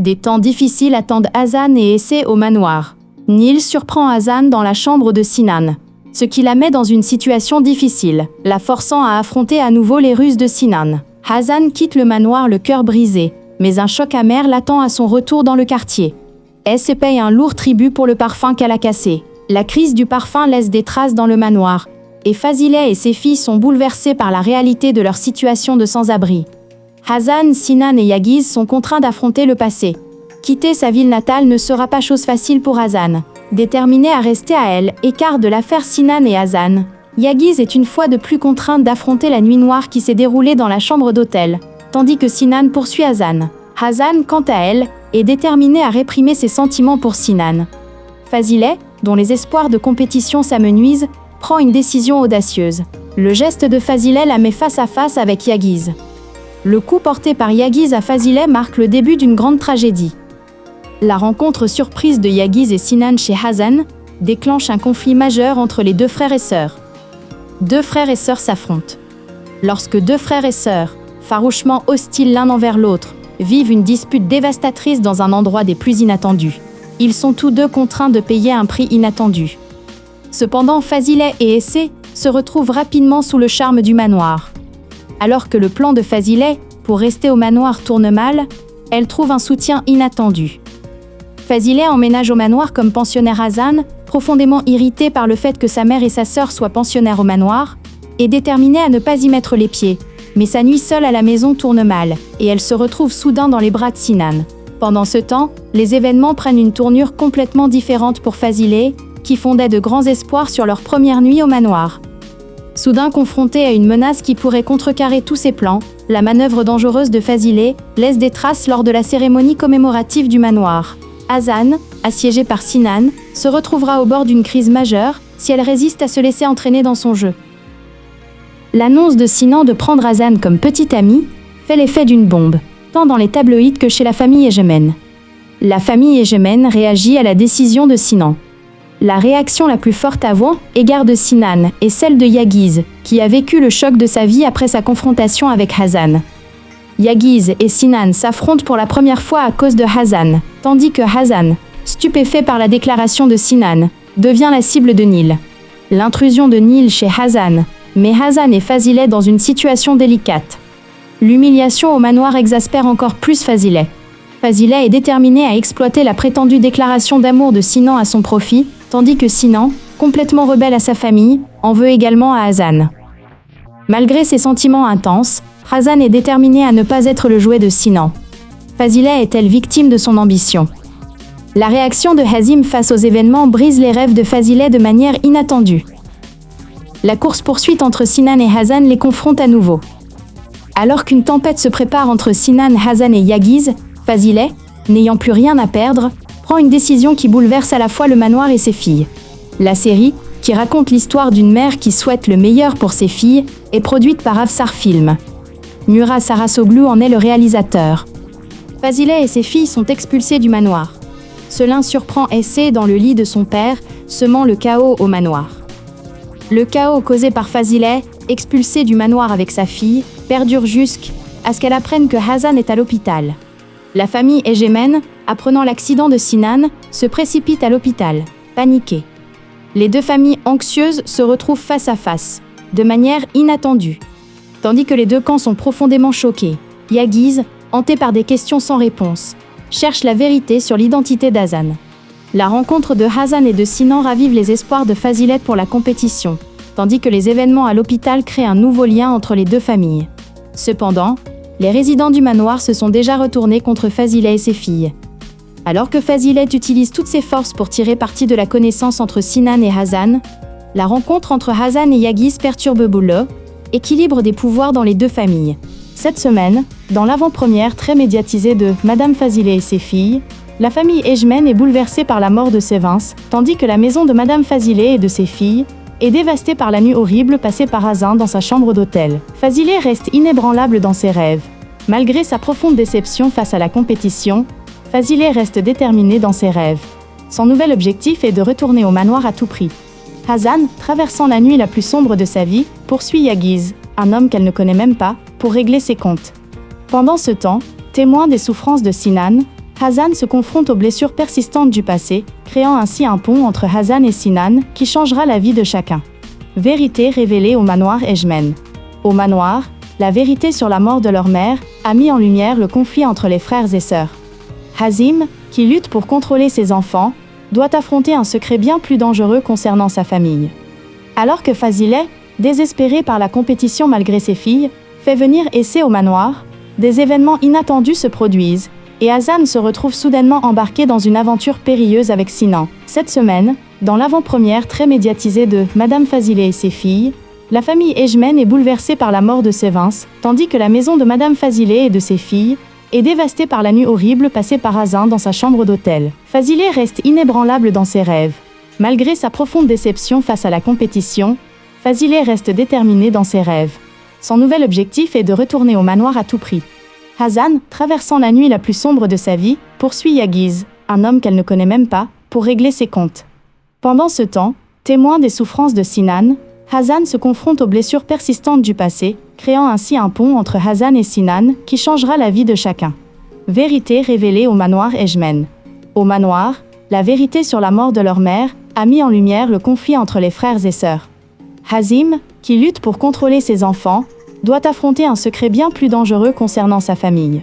Des temps difficiles attendent Hasan et Essay au manoir. Nil surprend Hasan dans la chambre de Sinan, ce qui la met dans une situation difficile, la forçant à affronter à nouveau les ruses de Sinan. Hasan quitte le manoir le cœur brisé, mais un choc amer l'attend à son retour dans le quartier. Essay paye un lourd tribut pour le parfum qu'elle a cassé. La crise du parfum laisse des traces dans le manoir, et Fazileh et ses filles sont bouleversées par la réalité de leur situation de sans-abri. Hasan, Sinan et Yagiz sont contraints d'affronter le passé. Quitter sa ville natale ne sera pas chose facile pour Hasan. Déterminé à rester à elle, écart de l'affaire Sinan et Hasan, Yagiz est une fois de plus contrainte d'affronter la nuit noire qui s'est déroulée dans la chambre d'hôtel, tandis que Sinan poursuit Hasan. Hasan, quant à elle, est déterminée à réprimer ses sentiments pour Sinan. Fazileh, dont les espoirs de compétition s'amenuisent, prend une décision audacieuse. Le geste de Fazileh la met face à face avec Yagiz. Le coup porté par Yagiz à Fazileh marque le début d'une grande tragédie. La rencontre surprise de Yagiz et Sinan chez Hasan déclenche un conflit majeur entre les deux frères et sœurs. Deux frères et sœurs s'affrontent. Lorsque deux frères et sœurs, farouchement hostiles l'un envers l'autre, vivent une dispute dévastatrice dans un endroit des plus inattendus, ils sont tous deux contraints de payer un prix inattendu. Cependant, Fazileh et Essay se retrouvent rapidement sous le charme du manoir. Alors que le plan de Fazileh pour rester au manoir tourne mal, elle trouve un soutien inattendu. Fazileh emménage au manoir comme pensionnaire. Hasan, profondément irrité par le fait que sa mère et sa sœur soient pensionnaires au manoir, est déterminé à ne pas y mettre les pieds. Mais sa nuit seule à la maison tourne mal, et elle se retrouve soudain dans les bras de Sinan. Pendant ce temps, les événements prennent une tournure complètement différente pour Fazileh, qui fondait de grands espoirs sur leur première nuit au manoir. Soudain confrontée à une menace qui pourrait contrecarrer tous ses plans, la manœuvre dangereuse de Fazileh laisse des traces lors de la cérémonie commémorative du manoir. Hasan, assiégée par Sinan, se retrouvera au bord d'une crise majeure si elle résiste à se laisser entraîner dans son jeu. L'annonce de Sinan de prendre Hasan comme petit ami fait l'effet d'une bombe, tant dans les tabloïds que chez la famille Egemen. La famille Egemen réagit à la décision de Sinan. La réaction la plus forte à voir égard de Sinan est celle de Yagiz, qui a vécu le choc de sa vie après sa confrontation avec Hasan. Yagiz et Sinan s'affrontent pour la première fois à cause de Hasan, tandis que Hasan, stupéfait par la déclaration de Sinan, devient la cible de Nil. L'intrusion de Nil chez Hasan met Hasan et Fazileh dans une situation délicate. L'humiliation au manoir exaspère encore plus Fazileh. Fazileh est déterminé à exploiter la prétendue déclaration d'amour de Sinan à son profit, tandis que Sinan, complètement rebelle à sa famille, en veut également à Hasan. Malgré ses sentiments intenses, Hasan est déterminé à ne pas être le jouet de Sinan. Fazileh est-elle victime de son ambition? La réaction de Hazim face aux événements brise les rêves de Fazileh de manière inattendue. La course-poursuite entre Sinan et Hasan les confronte à nouveau. Alors qu'une tempête se prépare entre Sinan, Hasan et Yagiz, Fazileh, n'ayant plus rien à perdre, prend une décision qui bouleverse à la fois le manoir et ses filles. La série, qui raconte l'histoire d'une mère qui souhaite le meilleur pour ses filles, est produite par Afsar Film. Murat Sarasoglu en est le réalisateur. Fazileh et ses filles sont expulsées du manoir. Selin surprend Essay dans le lit de son père, semant le chaos au manoir. Le chaos causé par Fazileh, expulsée du manoir avec sa fille, perdure jusqu'à ce qu'elle apprenne que Hasan est à l'hôpital. La famille Egemen, apprenant l'accident de Sinan, se précipite à l'hôpital, paniquée. Les deux familles anxieuses se retrouvent face à face, de manière inattendue. Tandis que les deux camps sont profondément choqués, Yagiz, hanté par des questions sans réponse, cherche la vérité sur l'identité d'Hasan. La rencontre de Hasan et de Sinan ravive les espoirs de Fazileh pour la compétition, tandis que les événements à l'hôpital créent un nouveau lien entre les deux familles. Cependant, les résidents du manoir se sont déjà retournés contre Fazileh et ses filles. Alors que Fazileh utilise toutes ses forces pour tirer parti de la connaissance entre Sinan et Hasan, la rencontre entre Hasan et Yagiz perturbe l'équilibre des pouvoirs dans les deux familles. Cette semaine, dans l'avant-première très médiatisée de Madame Fazileh et ses filles, la famille Egemen est bouleversée par la mort de Sevins, tandis que la maison de Madame Fazileh et de ses filles est dévastée par la nuit horrible passée par Hasan dans sa chambre d'hôtel. Fazileh reste inébranlable dans ses rêves. Malgré sa profonde déception face à la compétition, Fazileh reste déterminée dans ses rêves. Son nouvel objectif est de retourner au manoir à tout prix. Hasan, traversant la nuit la plus sombre de sa vie, poursuit Yagiz, un homme qu'elle ne connaît même pas, pour régler ses comptes. Pendant ce temps, témoin des souffrances de Sinan, Hazan se confronte aux blessures persistantes du passé, créant ainsi un pont entre Hazan et Sinan qui changera la vie de chacun. Vérité révélée au manoir Ejmen. Au manoir, la vérité sur la mort de leur mère a mis en lumière le conflit entre les frères et sœurs. Hazim, qui lutte pour contrôler ses enfants, doit affronter un secret bien plus dangereux concernant sa famille. Alors que Fazilet, désespéré par la compétition malgré ses filles, fait venir Essé au manoir, des événements inattendus se produisent, et Hazan se retrouve soudainement embarqué dans une aventure périlleuse avec Sinan. Cette semaine, dans l'avant-première très médiatisée de Madame Fazilet et ses filles, la famille Ejmen est bouleversée par la mort de Sévins, tandis que la maison de Madame Fazilet et de ses filles est dévastée par la nuit horrible passée par Hazan dans sa chambre d'hôtel. Fazilet reste inébranlable dans ses rêves. Malgré sa profonde déception face à la compétition, Fazilet reste déterminé dans ses rêves. Son nouvel objectif est de retourner au manoir à tout prix. Hazan, traversant la nuit la plus sombre de sa vie, poursuit Yagiz, un homme qu'elle ne connaît même pas, pour régler ses comptes. Pendant ce temps, témoin des souffrances de Sinan, Hazan se confronte aux blessures persistantes du passé, créant ainsi un pont entre Hazan et Sinan qui changera la vie de chacun. Vérité révélée au manoir Ejmen. Au manoir, la vérité sur la mort de leur mère a mis en lumière le conflit entre les frères et sœurs. Hazim, qui lutte pour contrôler ses enfants, doit affronter un secret bien plus dangereux concernant sa famille.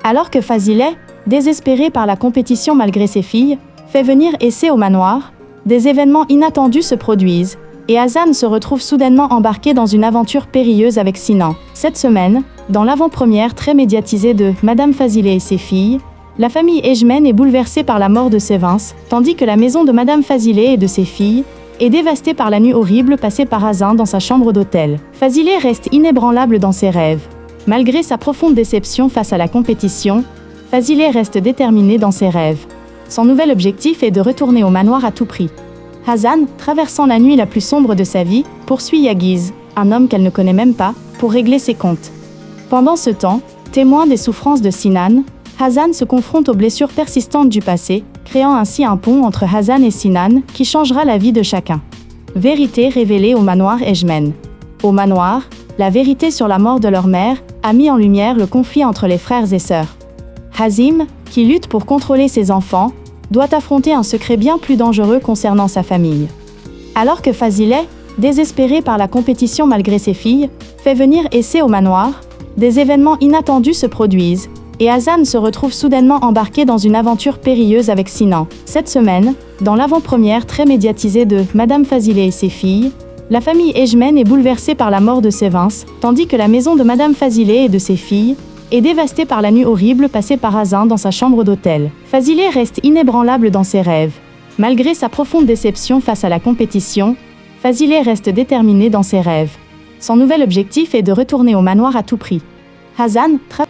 Alors que Fazilet, désespéré par la compétition malgré ses filles, fait venir Essé au manoir, des événements inattendus se produisent, et Hazan se retrouve soudainement embarqué dans une aventure périlleuse avec Sinan. Cette semaine, dans l'avant-première très médiatisée de Madame Fazilet et ses filles, la famille Ejmen est bouleversée par la mort de Sévins, tandis que la maison de Madame Fazilet et de ses filles est dévastée par la nuit horrible passée par Hazan dans sa chambre d'hôtel. Fazilet reste inébranlable dans ses rêves. Malgré sa profonde déception face à la compétition, Fazilet reste déterminé dans ses rêves. Son nouvel objectif est de retourner au manoir à tout prix. Hazan, traversant la nuit la plus sombre de sa vie, poursuit Yagiz, un homme qu'elle ne connaît même pas, pour régler ses comptes. Pendant ce temps, témoin des souffrances de Sinan, Hazan se confronte aux blessures persistantes du passé, créant ainsi un pont entre Hazan et Sinan qui changera la vie de chacun. Vérité révélée au manoir Ejmen. Au manoir, la vérité sur la mort de leur mère a mis en lumière le conflit entre les frères et sœurs. Hazim, qui lutte pour contrôler ses enfants, doit affronter un secret bien plus dangereux concernant sa famille. Alors que Fazilet, désespéré par la compétition malgré ses filles, fait venir Essé au manoir, des événements inattendus se produisent, et Hazan se retrouve soudainement embarqué dans une aventure périlleuse avec Sinan. Cette semaine, dans l'avant-première très médiatisée de Madame Fazilet et ses filles, la famille Ejmen est bouleversée par la mort de Sévins, tandis que la maison de Madame Fazilet et de ses filles est dévastée par la nuit horrible passée par Hazan dans sa chambre d'hôtel. Fazilet reste inébranlable dans ses rêves. Malgré sa profonde déception face à la compétition, Fazilet reste déterminé dans ses rêves. Son nouvel objectif est de retourner au manoir à tout prix. Hazan,